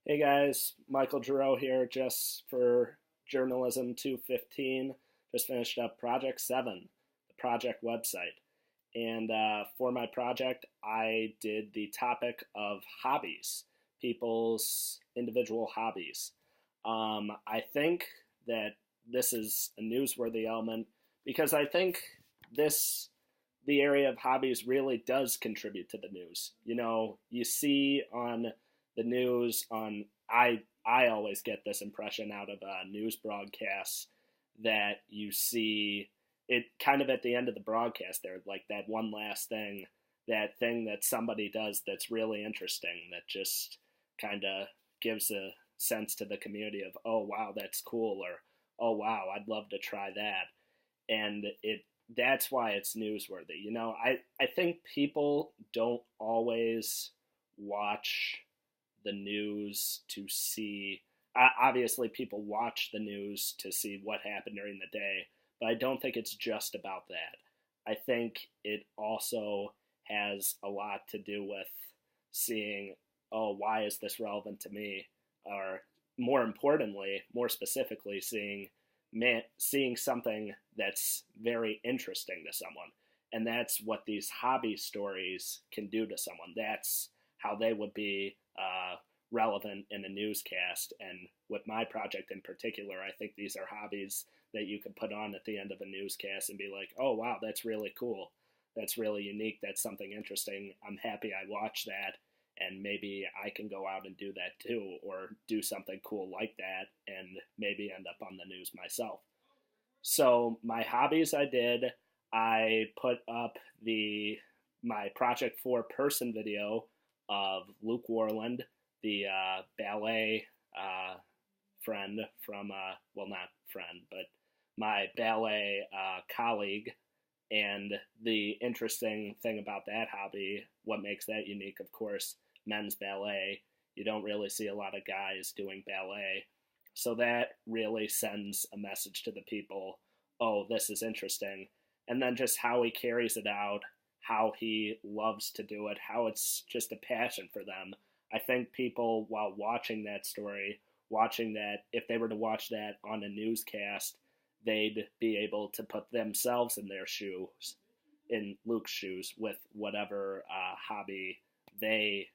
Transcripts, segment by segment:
Hey guys, Michael Giroux here just for Journalism 215. Just finished up Project 7, the project website. And for my project, I did the topic of hobbies, people's individual hobbies. I think that this is a newsworthy element because I think this the area of hobbies really does contribute to the news. You see on the news on I always get this impression out of news broadcasts that you see it kind of at the end of the broadcast there, like that one last thing, that thing that somebody does that's really interesting, that just kind of gives a sense to the community of, oh wow, that's cool, or oh wow, I'd love to try that. And that's why it's newsworthy. I think people don't always watch the news to see. Obviously, people watch the news to see what happened during the day, but I don't think it's just about that. I think it also has a lot to do with seeing, oh, why is this relevant to me? Or more importantly, more specifically, seeing something that's very interesting to someone. And that's what these hobby stories can do to someone. That's how they would be relevant in a newscast. And with my project in particular, I think these are hobbies that you can put on at the end of a newscast and be like, oh, wow, that's really cool. That's really unique. That's something interesting. I'm happy I watched that. And maybe I can go out and do that too, or do something cool like that and maybe end up on the news myself. So my hobbies I put up the my Project 4 person video of Luke Warland, the ballet friend from, well, not friend, but my ballet colleague. And the interesting thing about that hobby, what makes that unique, of course, men's ballet. You don't really see a lot of guys doing ballet. So that really sends a message to the people, oh, this is interesting. And then just how he carries it out, how he loves to do it, how it's just a passion for them. I think people, while watching that story, watching that, if they were to watch that on a newscast, they'd be able to put themselves in their shoes, in Luke's shoes, with whatever hobby they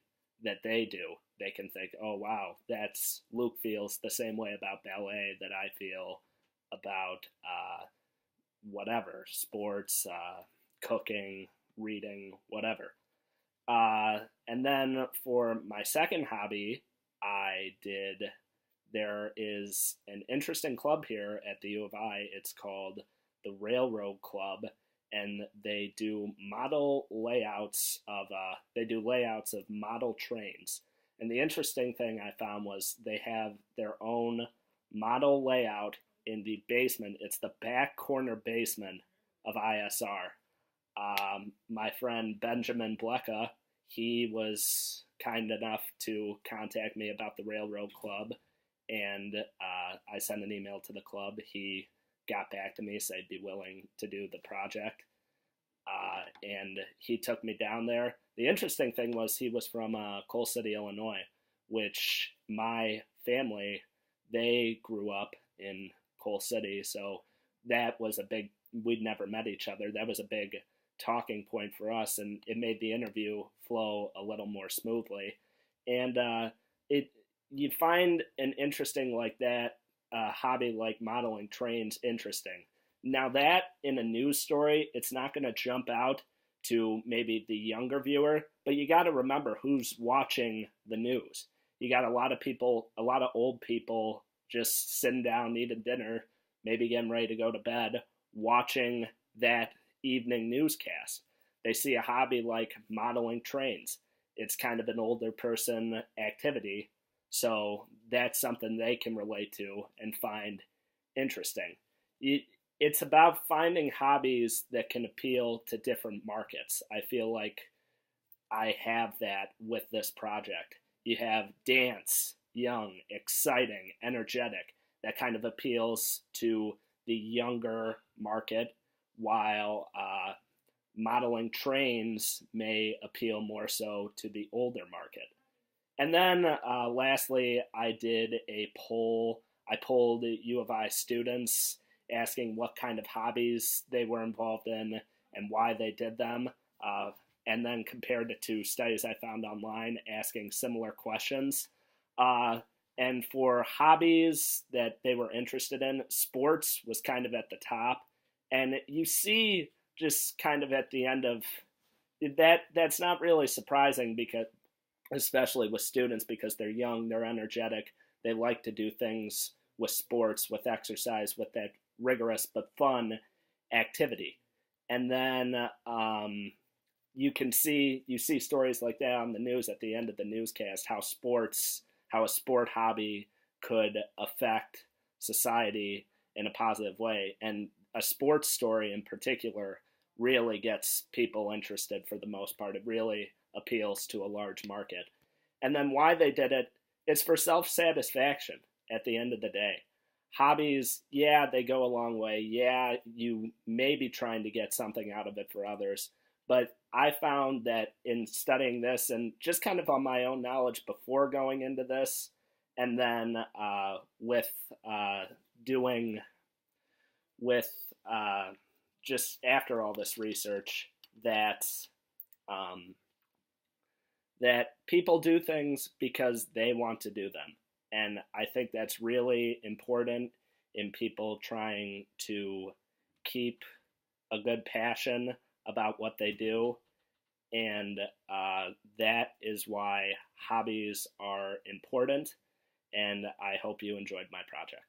that they do. They can think, oh wow, that's Luke feels the same way about ballet that I feel about whatever sports, cooking, reading, whatever. And then for my second hobby, I did. There is an interesting club here at the U of I. It's called the Railroad Club, and they do layouts of model trains. And the interesting thing I found was they have their own model layout in the basement. It's the back corner basement of ISR. My friend Benjamin Blecka, he was kind enough to contact me about the Railroad Club, and I sent an email to the club. He got back to me, said he'd be willing to do the project, and he took me down there. The interesting thing was he was from Coal City, Illinois, which my family, they grew up in Coal City, so that was a big, we'd never met each other. That was a big talking point for us, and it made the interview flow a little more smoothly. And it you find an interesting like that hobby like modeling trains interesting. Now that in a news story, it's not going to jump out to maybe the younger viewer, but you got to remember who's watching the news. You got a lot of people, a lot of old people just sitting down eating dinner, maybe getting ready to go to bed, watching that evening newscast. They see a hobby like modeling trains. It's kind of an older person activity, so that's something they can relate to and find interesting. It's about finding hobbies that can appeal to different markets. I feel like I have that with this project. You have dance, young, exciting, energetic, that kind of appeals to the younger market, while modeling trains may appeal more so to the older market. And then lastly, I did a poll. I polled U of I students asking what kind of hobbies they were involved in and why they did them, and then compared it to studies I found online asking similar questions. Uh, and for hobbies that they were interested in, sports was kind of at the top. And you see just kind of at the end of that, that's not really surprising because especially with students because they're young, they're energetic, they like to do things with sports, with exercise, with that rigorous but fun activity. And then you see stories like that on the news at the end of the newscast, how a sport hobby could affect society in a positive way. And a sports story in particular really gets people interested for the most part. It really appeals to a large market. And then why they did it is for self satisfaction at the end of the day. Hobbies, yeah, they go a long way. Yeah, you may be trying to get something out of it for others. But I found that in studying this and just kind of on my own knowledge before going into this, and then with doing, with just after all this research, that um, that people do things because they want to do them. And I think that's really important in people trying to keep a good passion about what they do. And that is why hobbies are important. And I hope you enjoyed my project.